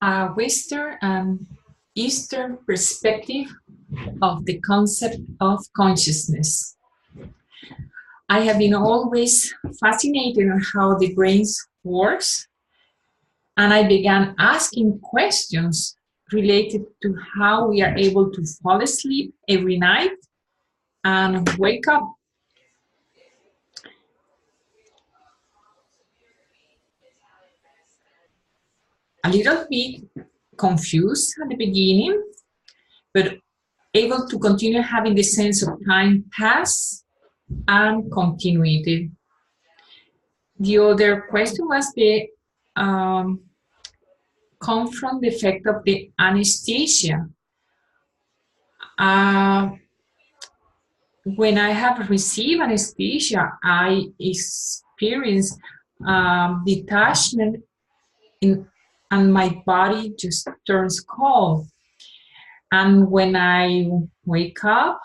A Western and Eastern perspective of the concept of consciousness. I have been always fascinated on how the brain works, and I began asking questions related to how we are able to fall asleep every night and wake up. A little bit confused at the beginning, but able to continue having the sense of time pass and continuity. The other question was the come from the effect of the anesthesia. When I have received anesthesia, I experience detachment and my body just turns cold. And when I wake up,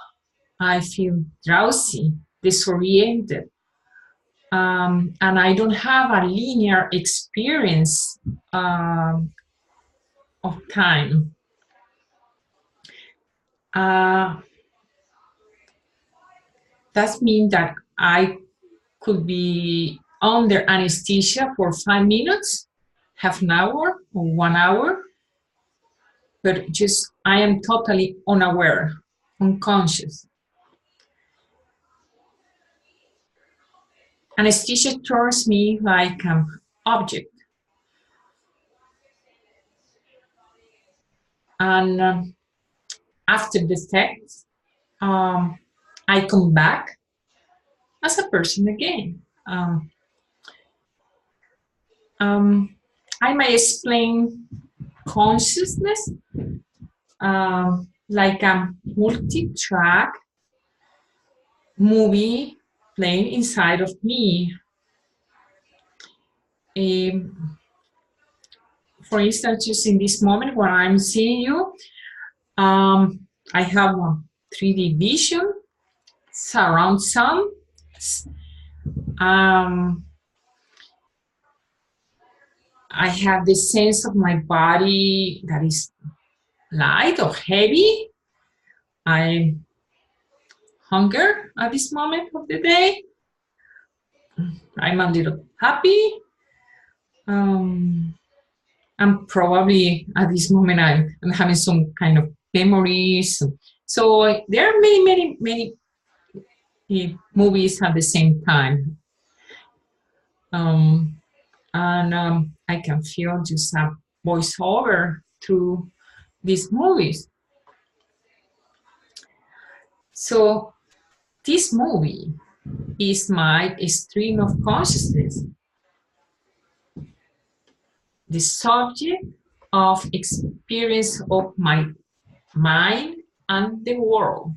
I feel drowsy, disoriented. And I don't have a linear experience of time. That means that I could be under anesthesia for 5 minutes, half an hour, or 1 hour, but just I am totally unaware, unconscious. Anesthesia turns me like an object. And after the fact, I come back as a person again. I may explain consciousness like a multi-track movie playing inside of me. For instance, just in this moment when I'm seeing you, I have a 3D vision, surround sound. I have the sense of my body that is light or heavy. I hunger at this moment of the day. I'm a little happy. And probably at this moment I'm having some kind of memories. So there are many movies at the same time. I can feel just a voiceover through these movies. So this movie is my stream of consciousness, the subject of experience of my mind and the world.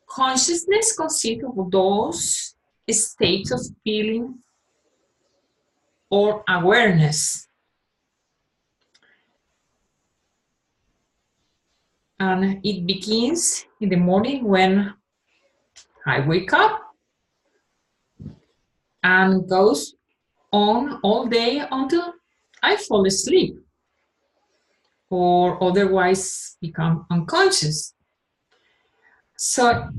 Consciousness consists of those states of feeling or awareness. And it begins in the morning when I wake up and goes on all day until I fall asleep or otherwise become unconscious. So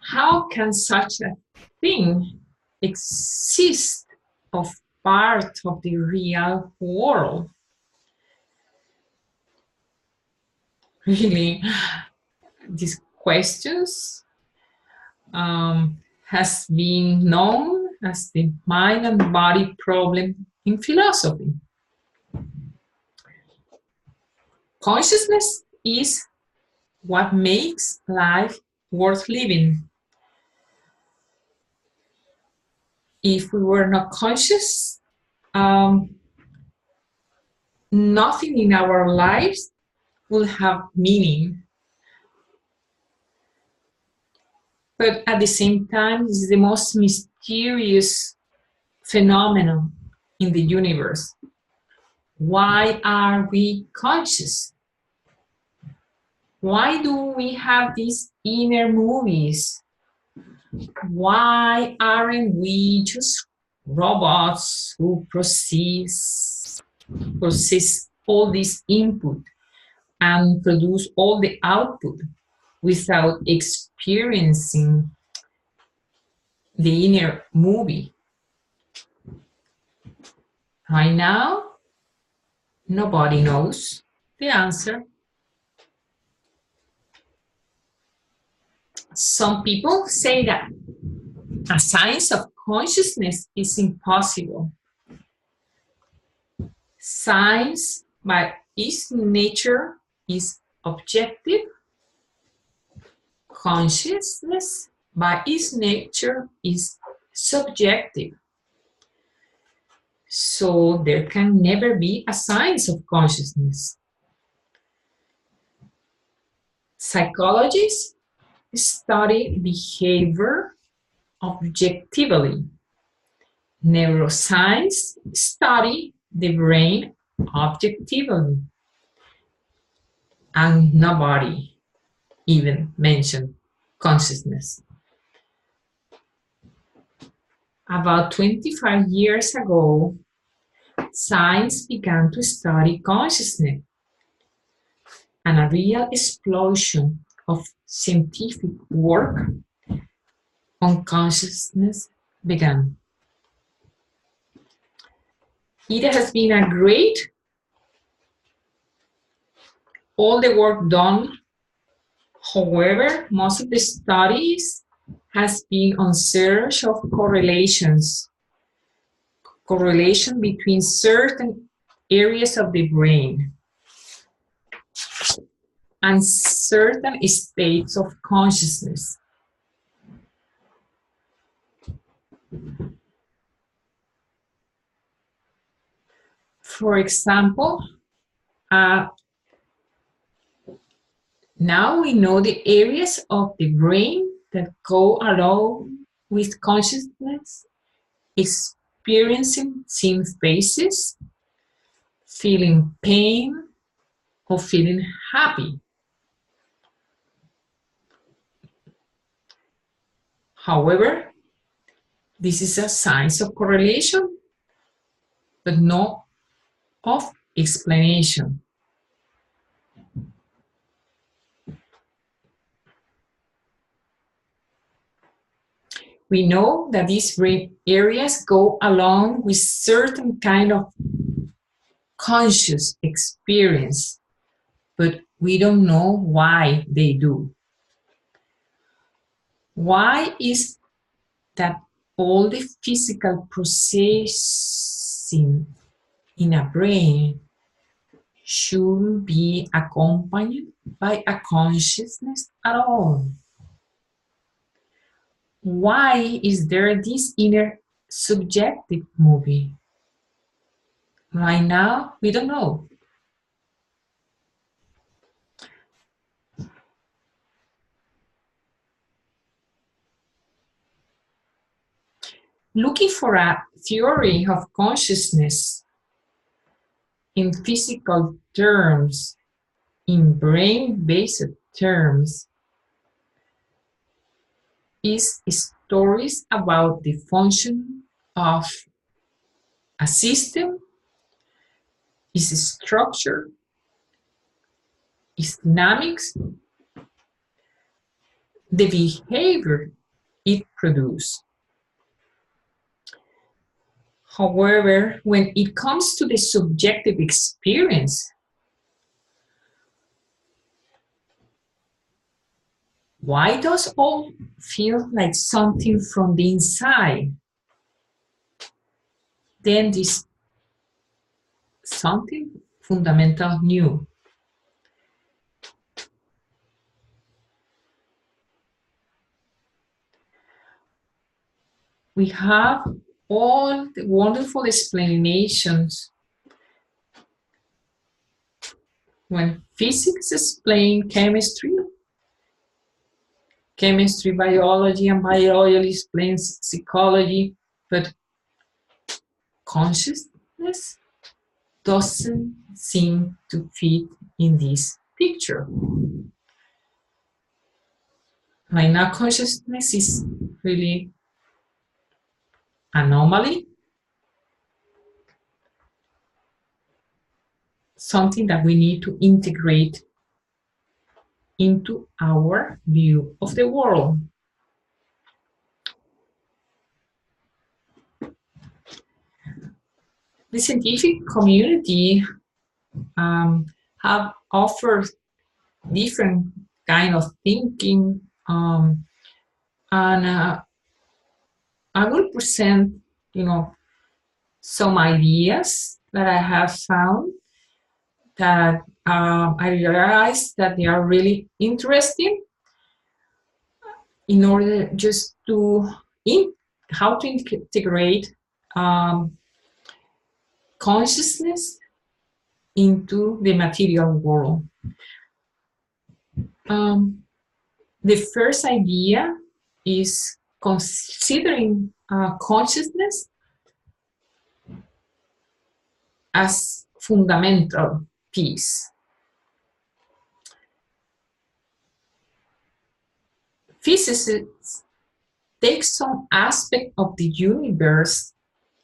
how can such a thing exist of part of the real world? Really, these questions has been known as the mind and body problem in philosophy. Consciousness is what makes life worth living. If we were not conscious, nothing in our lives will have meaning. But at the same time, this is the most mysterious phenomenon in the universe. Why are we conscious? Why do we have these inner movies? Why aren't we just robots who process all this input and produce all the output without experiencing the inner movie. Right now, nobody knows the answer. Some people say that a science of consciousness is impossible. Science, by its nature, is objective. Consciousness, by its nature, is subjective. So there can never be a science of consciousness. Psychologists study behavior objectively. Neuroscience study the brain objectively. And nobody even mentioned consciousness. About 25 years ago, science began to study consciousness, and a real explosion of scientific work on consciousness began. It has been a great, all the work done. However, most of the studies has been on search of correlation between certain areas of the brain and certain states of consciousness. For example, now we know the areas of the brain that go along with consciousness, experiencing seeing faces, feeling pain, or feeling happy. However, this is a science of correlation, but not of explanation. We know that these brain areas go along with certain kind of conscious experience, but we don't know why they do. Why is that all the physical processing in a brain shouldn't be accompanied by a consciousness at all? Why is there this inner subjective movie? Right now, we don't know. Looking for a theory of consciousness in physical terms, in brain-based terms, is stories about the function of a system, its structure, its dynamics, the behavior it produces. However, when it comes to the subjective experience, why does all feel like something from the inside? Then this something fundamental new. We have all the wonderful explanations when physics explains chemistry, biology, and biology explains psychology, but consciousness doesn't seem to fit in this picture. Right now, consciousness is really anomaly, something that we need to integrate into our view of the world. The scientific community have offered different kind of thinking, and I will present, some ideas that I have found that I realized that they are really interesting in order just to how to integrate consciousness into the material world. The first idea is considering consciousness as fundamental piece. Physicists take some aspect of the universe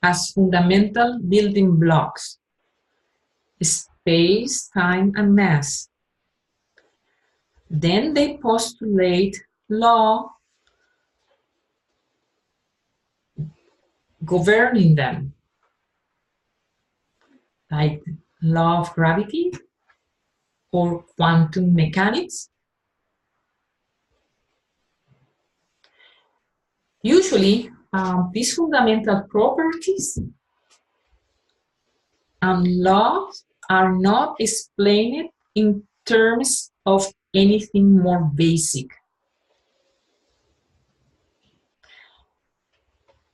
as fundamental building blocks: space, time, and mass. Then they postulate law governing them, like law of gravity or quantum mechanics. Usually, these fundamental properties and laws are not explained in terms of anything more basic.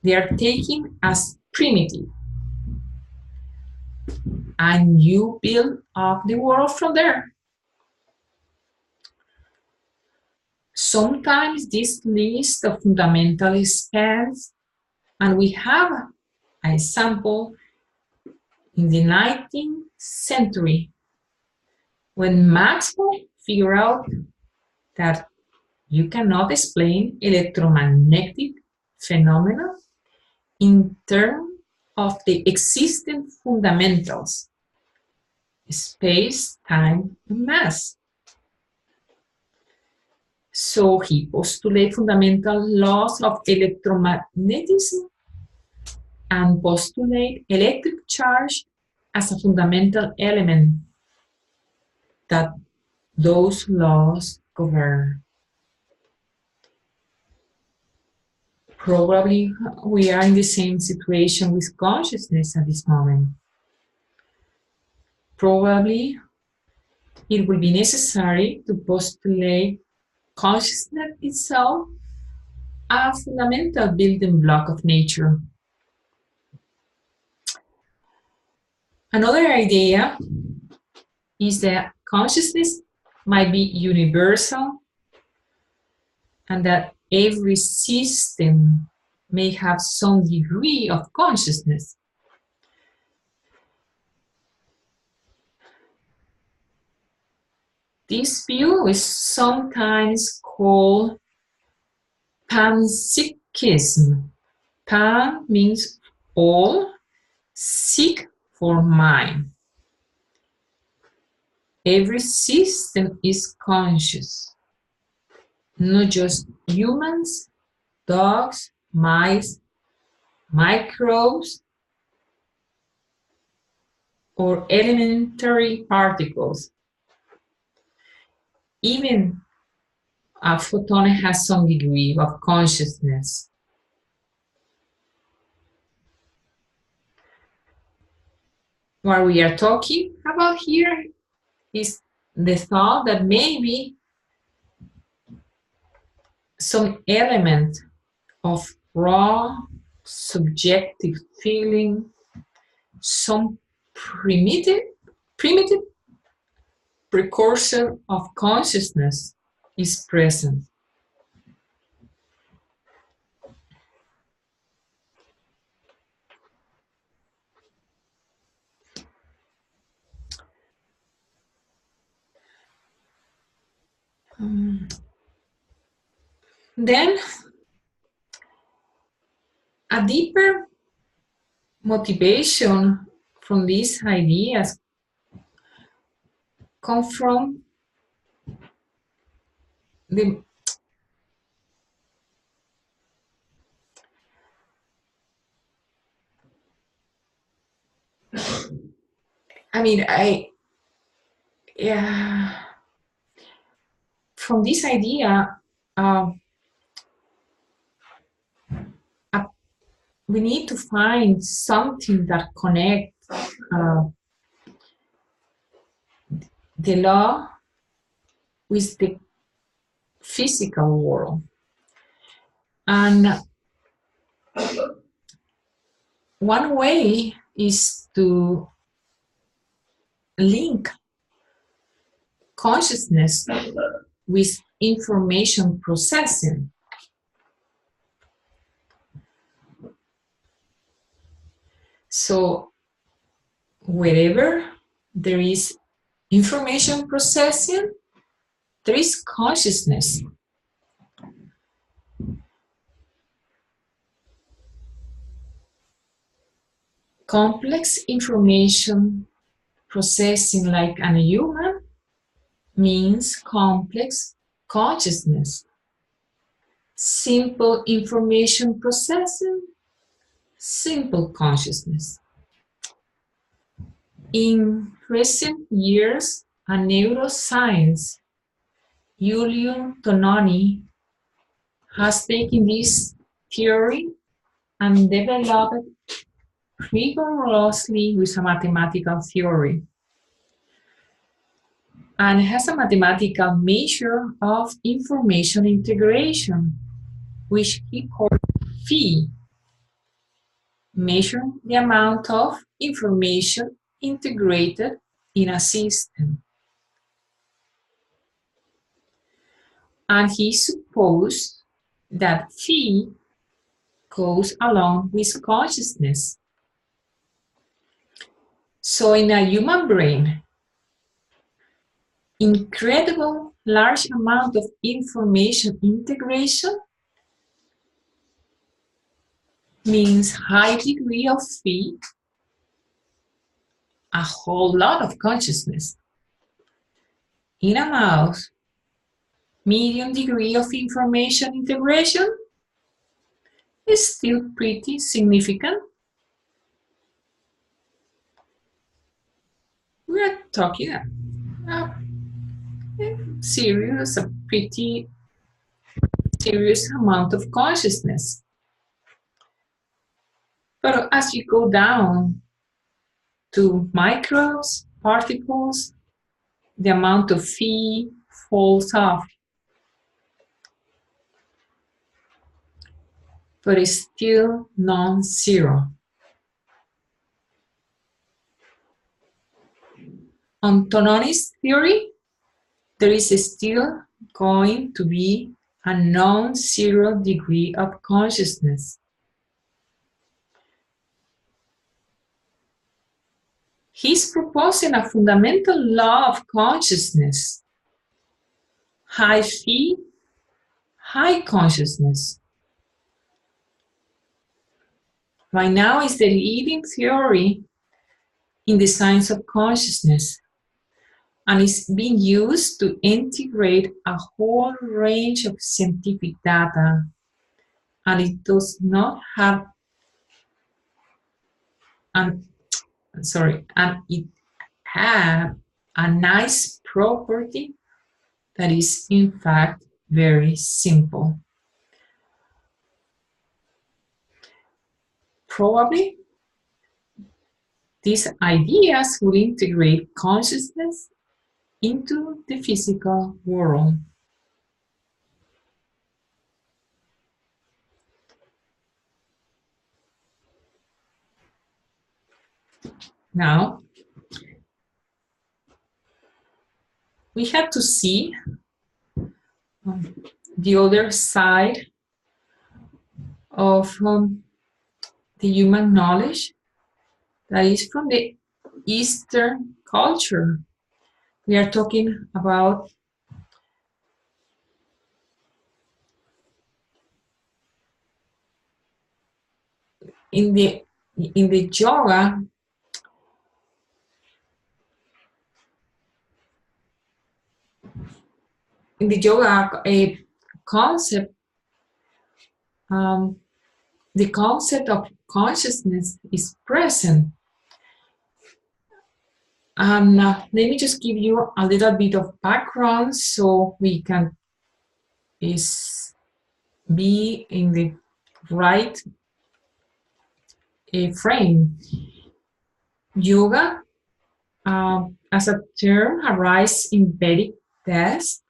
They are taken as primitive, and you build up the world from there. Sometimes this list of fundamental expands, and we have an example in the 19th century when Maxwell figured out that you cannot explain electromagnetic phenomena in terms of the existing fundamentals: space, time, and mass. So he postulated fundamental laws of electromagnetism and postulate electric charge as a fundamental element that those laws govern. Probably we are in the same situation with consciousness at this moment. Probably it will be necessary to postulate consciousness itself a fundamental building block of nature. Another idea is that consciousness might be universal and that every system may have some degree of consciousness. This view is sometimes called panpsychism. Pan means all, psych for mind. Every system is conscious, not just humans, dogs, mice, microbes, or elementary particles. Even a photon has some degree of consciousness. What we are talking about here is the thought that maybe some element of raw, subjective feeling, some primitive precursor of consciousness is present. Then a deeper motivation from these ideas come from the yeah, from this idea, uh, uh, we need to find something that connects the law with the physical world. And one way is to link consciousness with information processing. So wherever there is information processing, there is consciousness. Complex information processing like a human means complex consciousness. Simple information processing, simple consciousness. In recent years, a neuroscience, Giulio Tononi, has taken this theory and developed rigorously with a mathematical theory, and has a mathematical measure of information integration, which he called phi, measuring the amount of information integrated in a system. And he supposed that phi goes along with consciousness. So in a human brain, incredible large amount of information integration means high degree of phi, a whole lot of consciousness. In a mouse, medium degree of information integration is still pretty significant. We are talking a pretty serious amount of consciousness. But as you go down to microbes, particles, the amount of phi falls off. But it's still non-zero. On Tononi's theory, there is still going to be a non-zero degree of consciousness. He's proposing a fundamental law of consciousness. High phi, high consciousness. Right now is the leading theory in the science of consciousness, and is being used to integrate a whole range of scientific data, and it does not have and it have a nice property that is in fact very simple. Probably these ideas will integrate consciousness into the physical world. Now, we have to see the other side of the human knowledge that is from the Eastern culture. We are talking about in the yoga, in the yoga concept, the concept of consciousness is present. Let me just give you a little bit of background so we can be in the right frame. Yoga, as a term, arises in Vedic texts,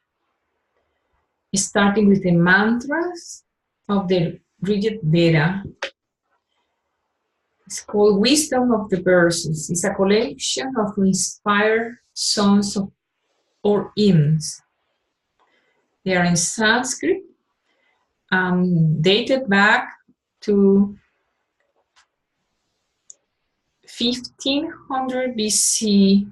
starting with the mantras of the Rig Veda. It's called Wisdom of the Verses. It's a collection of inspired songs or hymns. They are in Sanskrit, dated back to 1500 BC.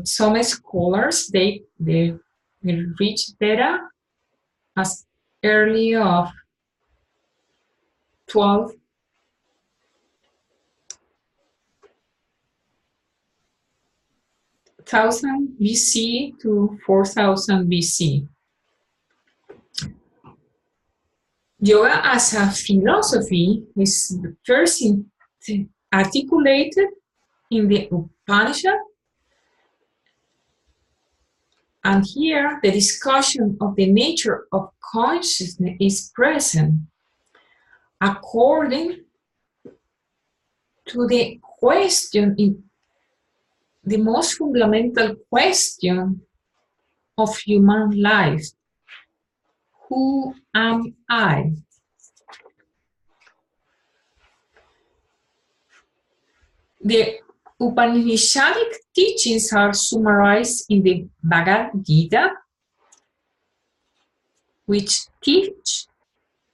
Some scholars date the Rig Veda as early of 12,000 BC to 4,000 BC. Yoga as a philosophy is first articulated in the Upanishad, and here the discussion of the nature of consciousness is present according to the question, in the most fundamental question of human life: who am I? The Upanishadic teachings are summarized in the Bhagavad Gita, which teach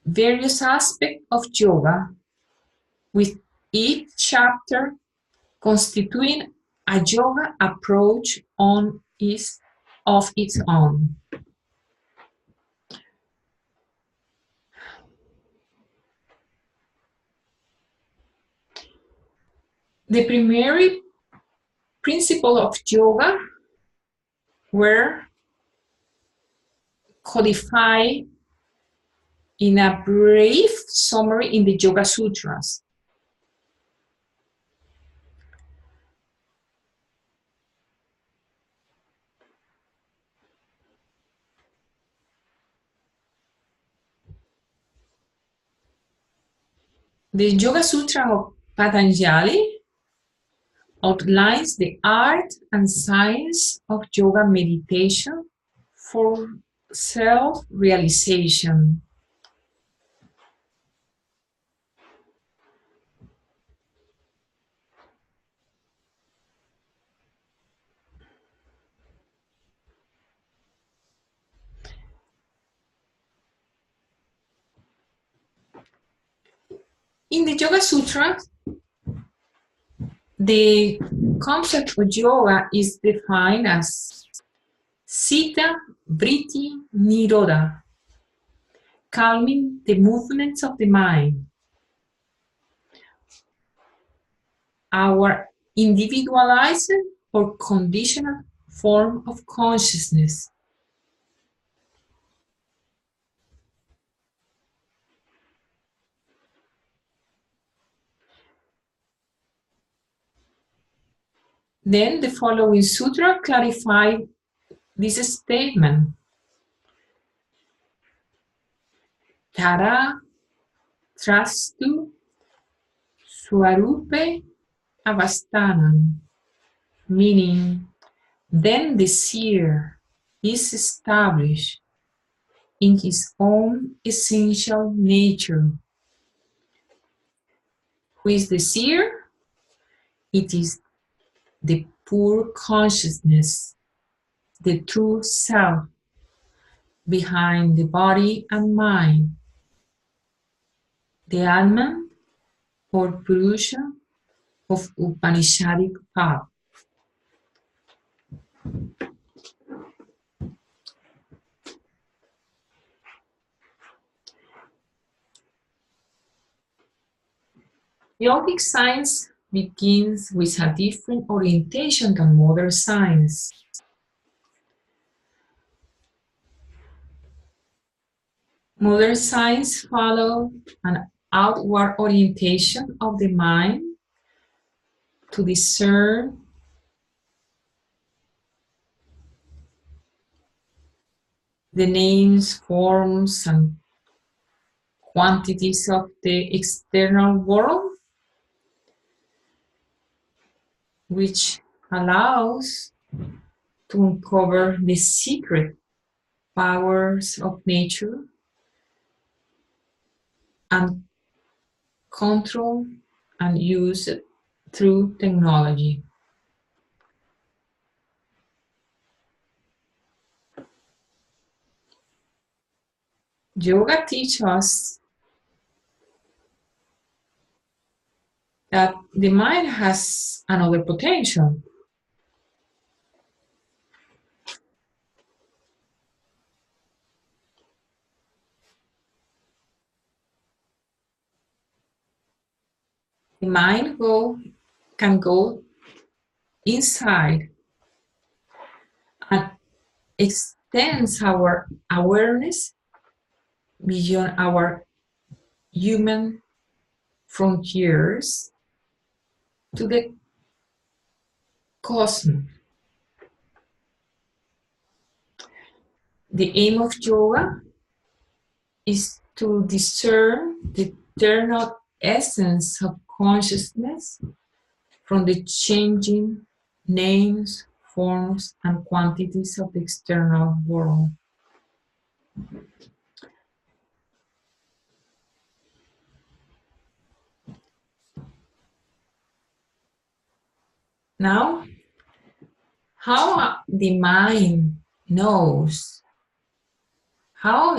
various aspects of yoga, with each chapter constituting a yoga approach of its own. The primary principles of yoga were codified in a brief summary in the Yoga Sutras. The Yoga Sutra of Patanjali outlines the art and science of yoga meditation for self-realization. In the Yoga Sutra, the concept of yoga is defined as Sita, Vritti, Nirodha, calming the movements of the mind. Our individualized or conditional form of consciousness. Then the following sutra clarifies this statement. Tara trastu swarupe avastanam, meaning then the seer is established in his own essential nature. Who is the seer? It is the pure consciousness, the true self behind the body and mind, the Atman or Purusha of Upanishadic path. Yogic science begins with a different orientation than modern science. Modern science follows an outward orientation of the mind to discern the names, forms, and quantities of the external world, which allows to uncover the secret powers of nature and control and use it through technology. Yoga teaches us that the mind has another potential. The mind can go inside and extends our awareness beyond our human frontiers to the cosmos. The aim of yoga is to discern the eternal essence of consciousness from the changing names, forms, and quantities of the external world. Now, how the mind knows, how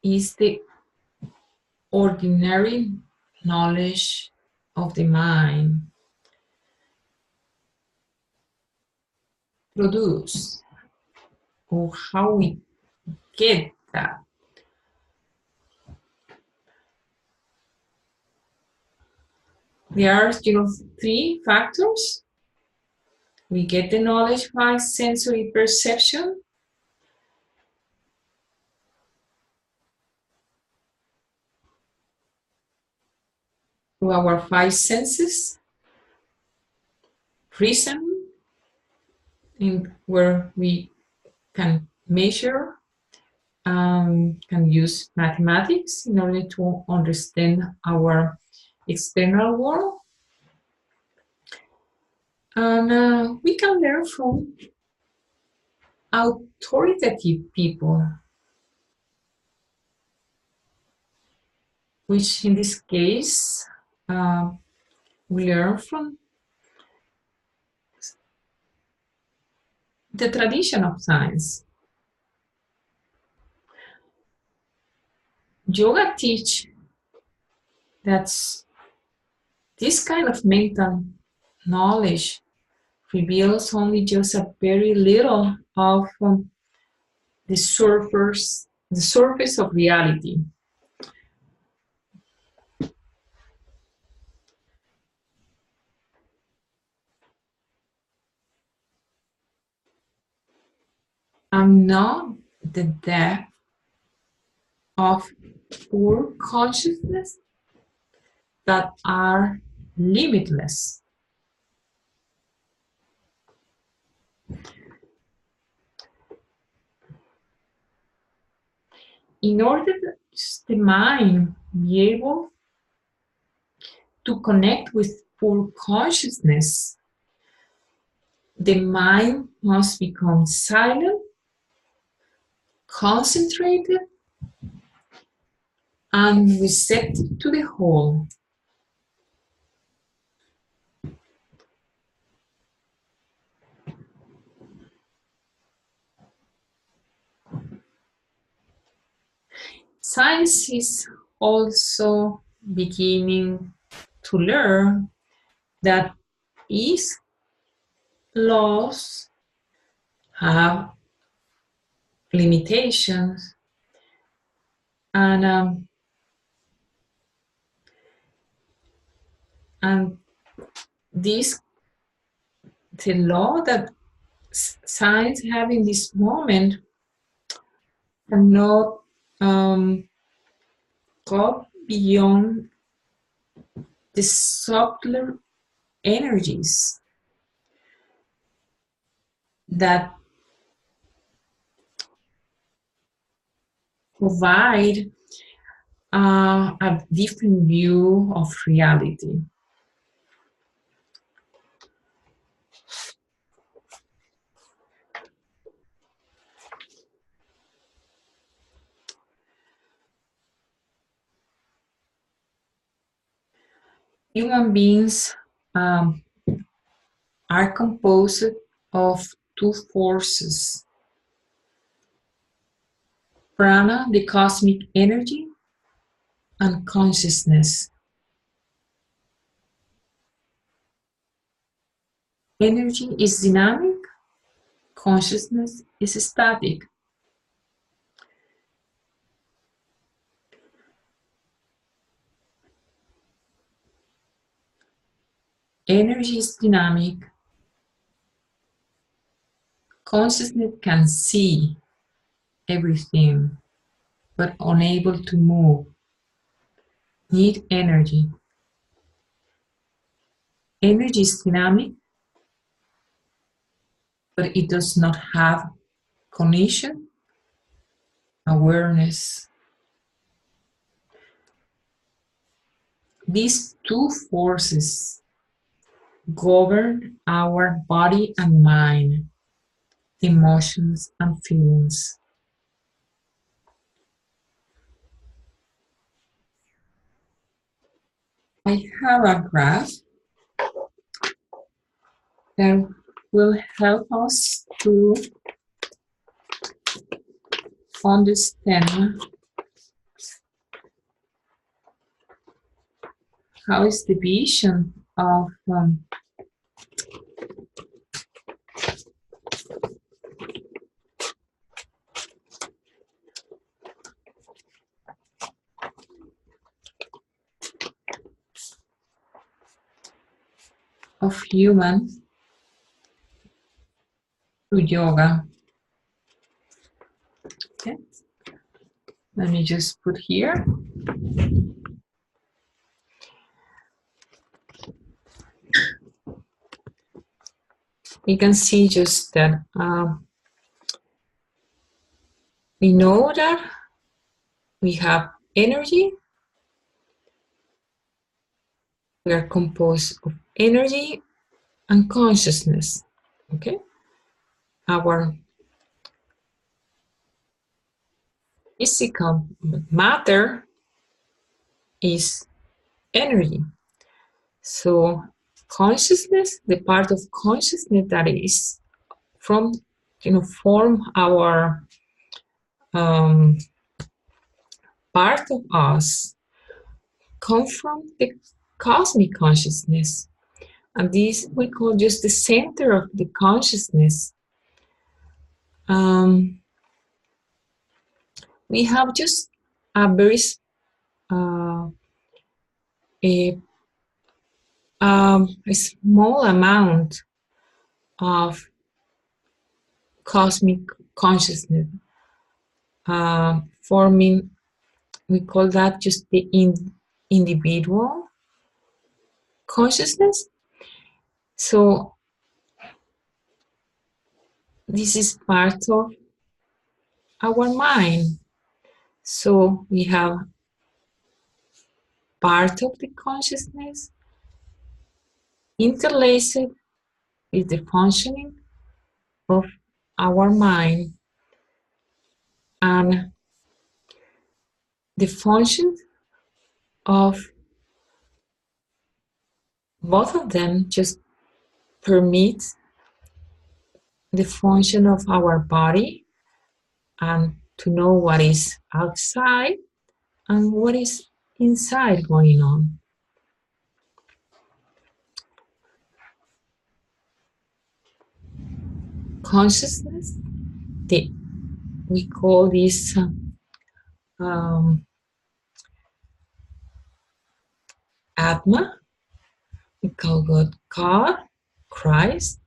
is the ordinary knowledge of the mind produced, or how we get that? There are, three factors. We get the knowledge by sensory perception, through our five senses, reason, in where we can measure, can use mathematics in order to understand our external world. And we can learn from authoritative people, which in this case, we learn from the tradition of science. Yoga teach that this kind of mental knowledge reveals only just a very little of the surface of reality. And not the depth of pure consciousness that are limitless. In order that the mind be able to connect with pure consciousness, the mind must become silent, concentrated, and receptive to the whole. Science is also beginning to learn that its laws have limitations, and and this the law that science have in this moment cannot um, go beyond the subtler energies that provide a different view of reality. Human beings um, are composed of two forces: prana, the cosmic energy, and consciousness. Energy is dynamic, consciousness is static. Energy is dynamic, consciousness can see everything but unable to move, need energy. Energy is dynamic, but it does not have cognition, awareness. These two forces govern our body and mind, emotions and feelings. I have a graph that will help us to understand how is the vision of human through yoga. Okay. Let me just put here. You can see just that we know that we have energy. We are composed of energy and consciousness. Okay, our physical matter is energy. So consciousness, the part of consciousness that is from, form our part of us, come from the cosmic consciousness. And this we call just the center of the consciousness. We have just a very a, a small amount of cosmic consciousness forming. We call that just the individual consciousness. So this is part of our mind. So we have part of the consciousness interlaced with the functioning of our mind, and the function of both of them just permit the function of our body and to know what is outside and what is inside going on. Consciousness, we call this Atma, we call God, Christ.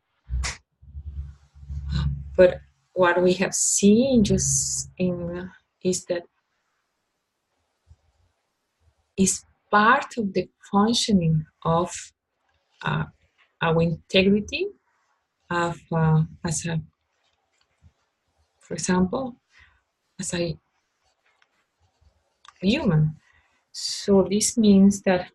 But what we have seen just is that is part of the functioning of uh, our integrity of, as a, for example, as a human. So this means that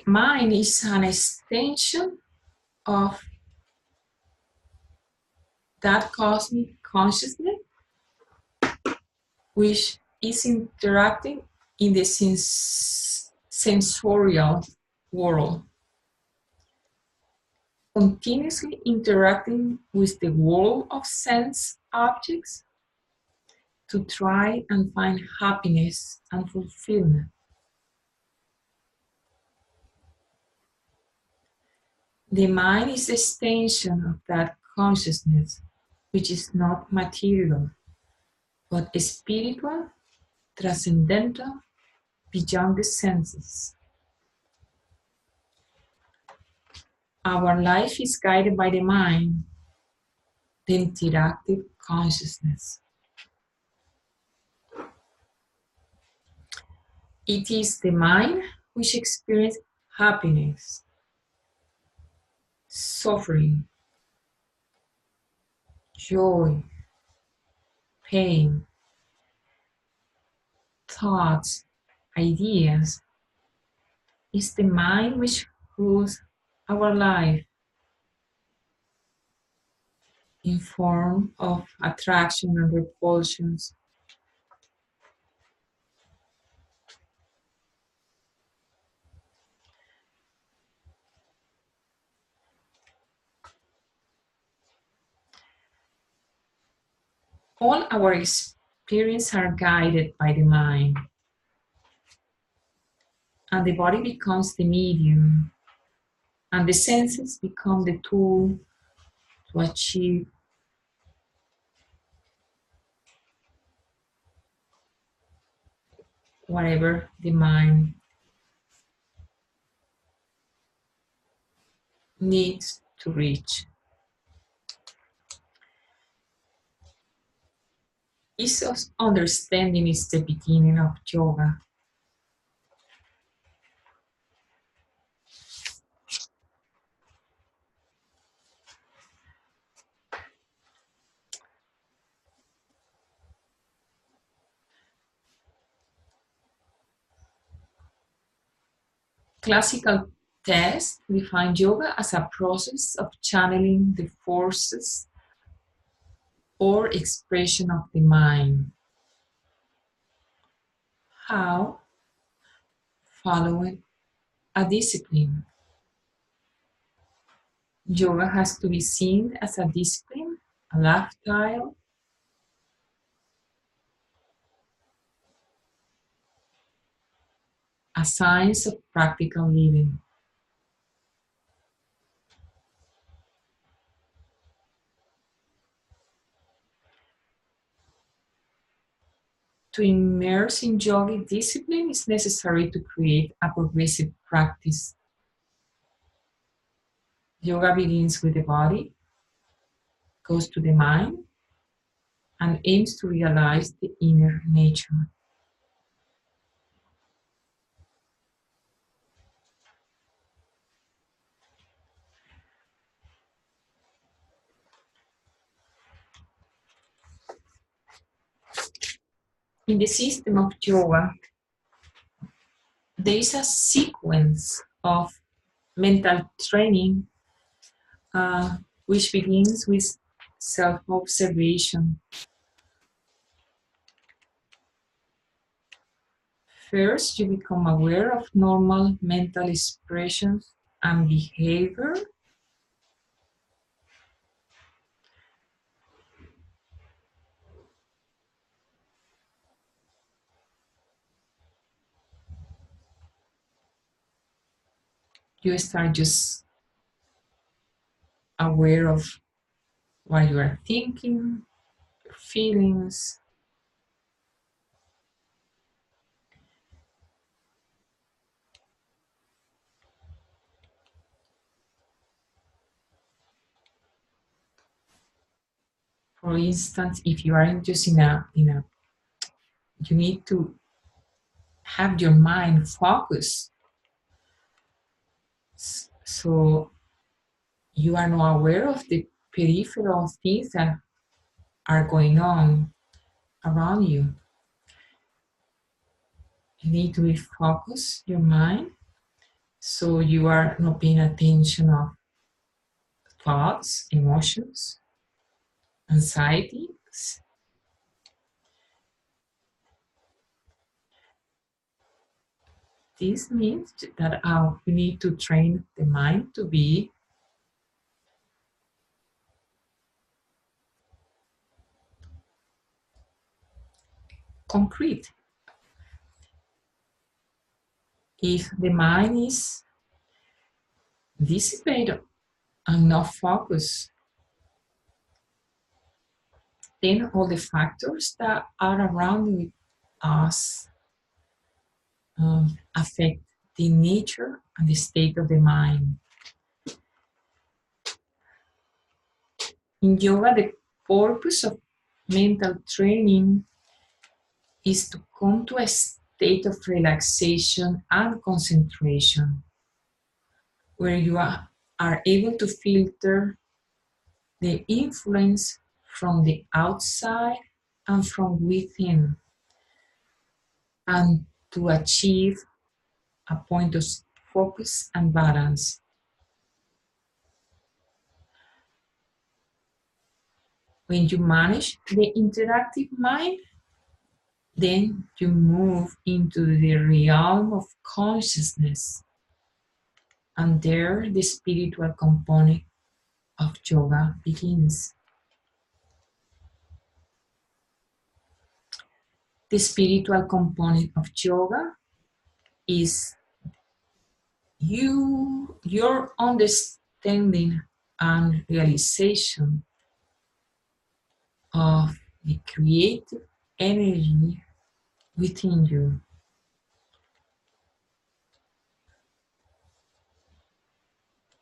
mine is an extension of that cosmic consciousness, which is interacting in the sensorial world, continuously interacting with the world of sense objects to try and find happiness and fulfillment. The mind is the extension of that consciousness, which is not material, but spiritual, transcendental, beyond the senses. Our life is guided by the mind, the interactive consciousness. It is the mind which experiences happiness, suffering, joy, pain, thoughts, ideas. It's the mind which rules our life in form of attraction and repulsions. All our experiences are guided by the mind, and the body becomes the medium, and the senses become the tool to achieve whatever the mind needs to reach. This understanding is the beginning of yoga. Classical texts define yoga as a process of channeling the forces or expression of the mind. How? Following a discipline. Yoga has to be seen as a discipline, a lifestyle, a science of practical living. To immerse in yogic discipline is necessary to create a progressive practice. Yoga begins with the body, goes to the mind, and aims to realize the inner nature. In the system of yoga, there is a sequence of mental training which begins with self observation. First, you become aware of normal mental expressions and behavior. You start just aware of what you are thinking, your feelings, For instance, if you are just in a you need to have your mind focused, so you are not aware of the peripheral things that are going on around you. You need to refocus your mind so you are not paying attention of thoughts, emotions, anxieties. This means that we need to train the mind to be concrete. If the mind is dissipated and not focused, then all the factors that are around with us affect the nature and the state of the mind. In yoga, the purpose of mental training is to come to a state of relaxation and concentration where you are able to filter the influence from the outside and from within, and to achieve a point of focus and balance. When you manage the interactive mind, then you move into the realm of consciousness, and there the spiritual component of yoga begins. The spiritual component of yoga is your understanding and realization of the creative energy within you.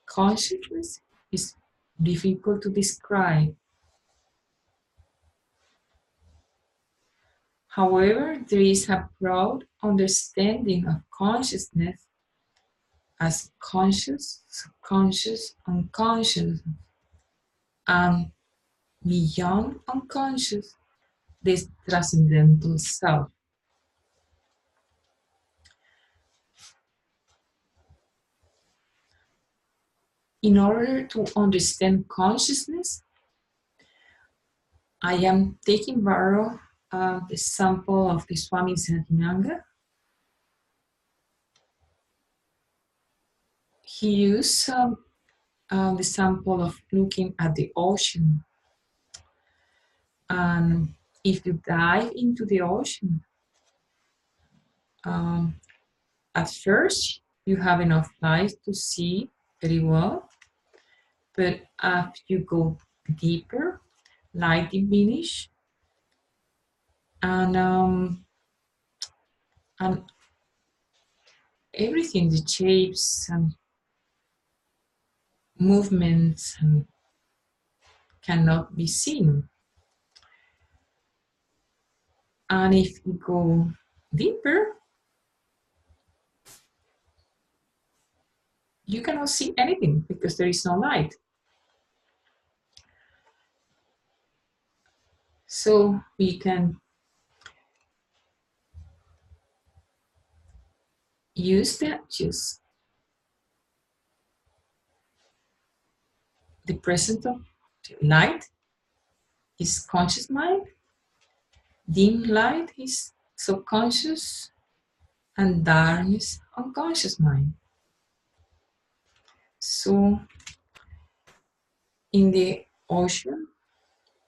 Consciousness is difficult to describe. However, there is a broad understanding of consciousness as conscious, subconscious, unconscious, and beyond unconscious, the transcendental self. In order to understand consciousness, I am taking borrow the sample of the Swami Satyananda. He used the sample of looking at the ocean. And if you dive into the ocean, at first you have enough light to see very well, but as you go deeper, light diminish, and everything, the shapes and movements and cannot be seen. And if you go deeper, you cannot see anything because there is no light. So we can use that just the presence of light is conscious mind, dim light is subconscious, and darkness unconscious mind. So in the ocean,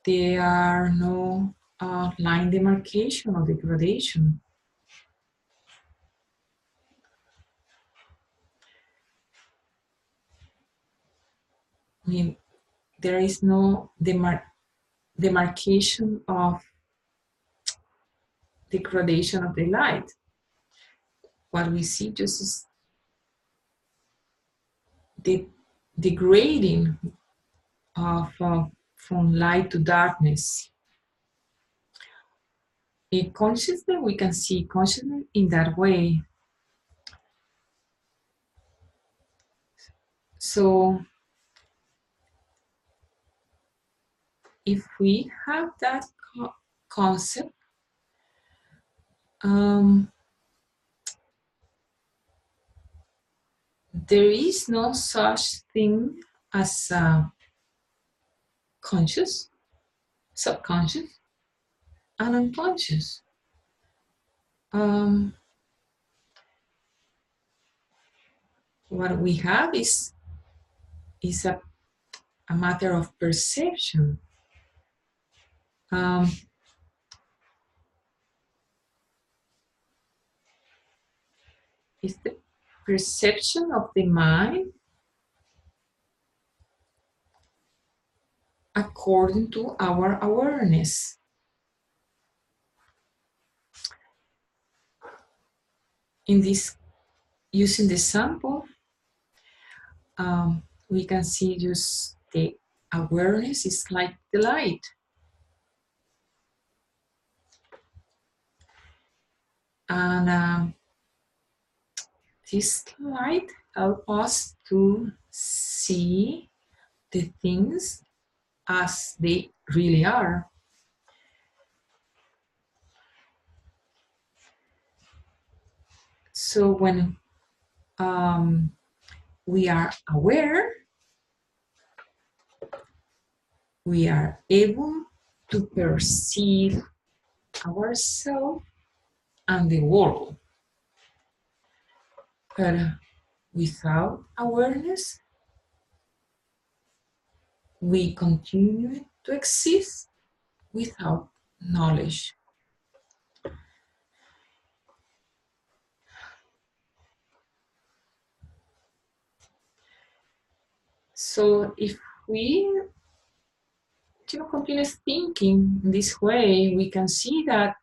there are no line demarcation or degradation. I mean, there is no demarcation of degradation of the light. What we see just is the degrading of from light to darkness. In consciousness, we can see consciousness in that way. So if we have that concept, there is no such thing as conscious, subconscious, and unconscious. What we have is a matter of perception. It's the perception of the mind according to our awareness. In this, using the sample, we can see just the awareness is like the light. And this light helps us to see the things as they really are. So when we are aware, we are able to perceive ourselves and the world. But without awareness, we continue to exist without knowledge. So if we continue thinking this way, we can see that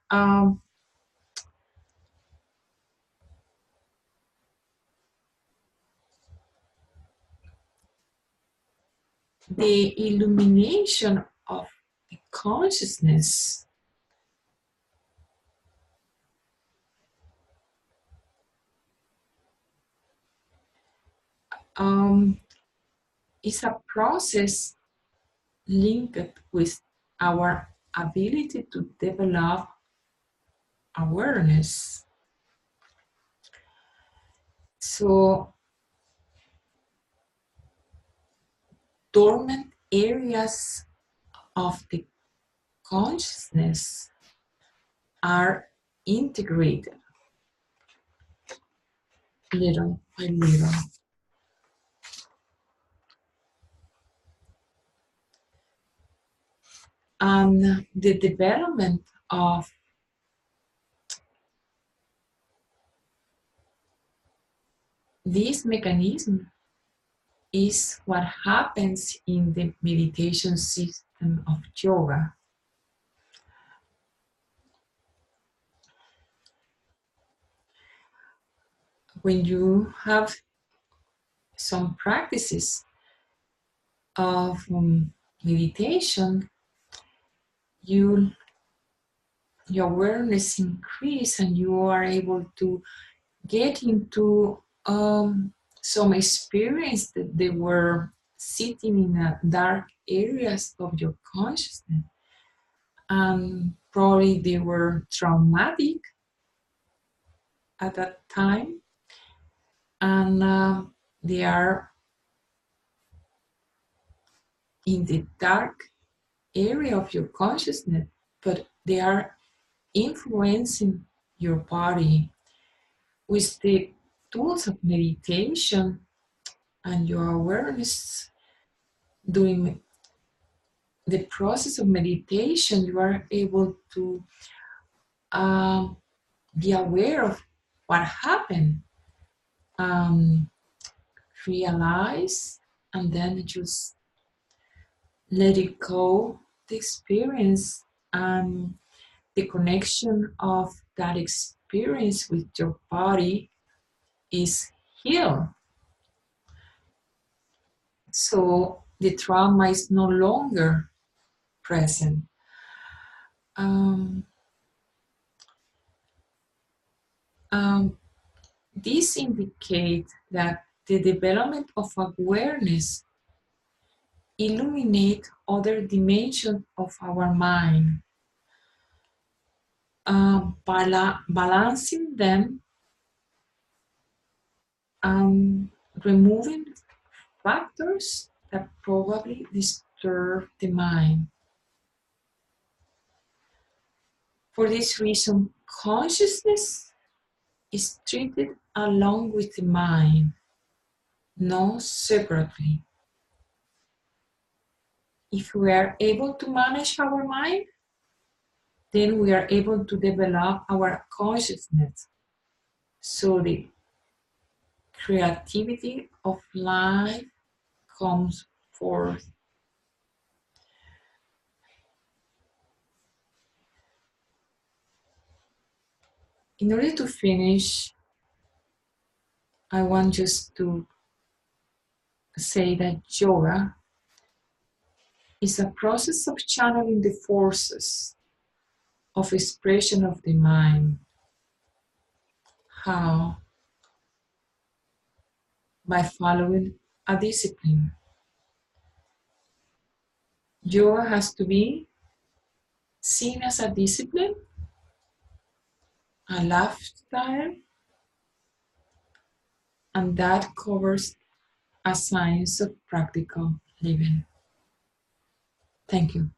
the illumination of the consciousness is a process linked with our ability to develop awareness. So dormant areas of the consciousness are integrated little by little. And the development of this mechanism is what happens in the meditation system of yoga. When you have some practices of meditation, your awareness increase and you are able to get into some experience that they were sitting in dark areas of your consciousness, and probably they were traumatic at that time, and they are in the dark area of your consciousness, but they are influencing your body with the tools of meditation and your awareness. Doing the process of meditation, you are able to be aware of what happened, realize, and then just let it go, the experience and the connection of that experience with your body is healed. So the trauma is no longer present. Um, um, This indicates that the development of awareness illuminate other dimensions of our mind, balancing them and removing factors that probably disturb the mind. For this reason, consciousness is treated along with the mind, not separately. If we are able to manage our mind, then we are able to develop our consciousness. So the creativity of life comes forth. In order to finish, I want just to say that yoga is a process of channeling the forces of expression of the mind. How? By following a discipline. Yoga has to be seen as a discipline, a lifestyle, and that covers a science of practical living. Thank you.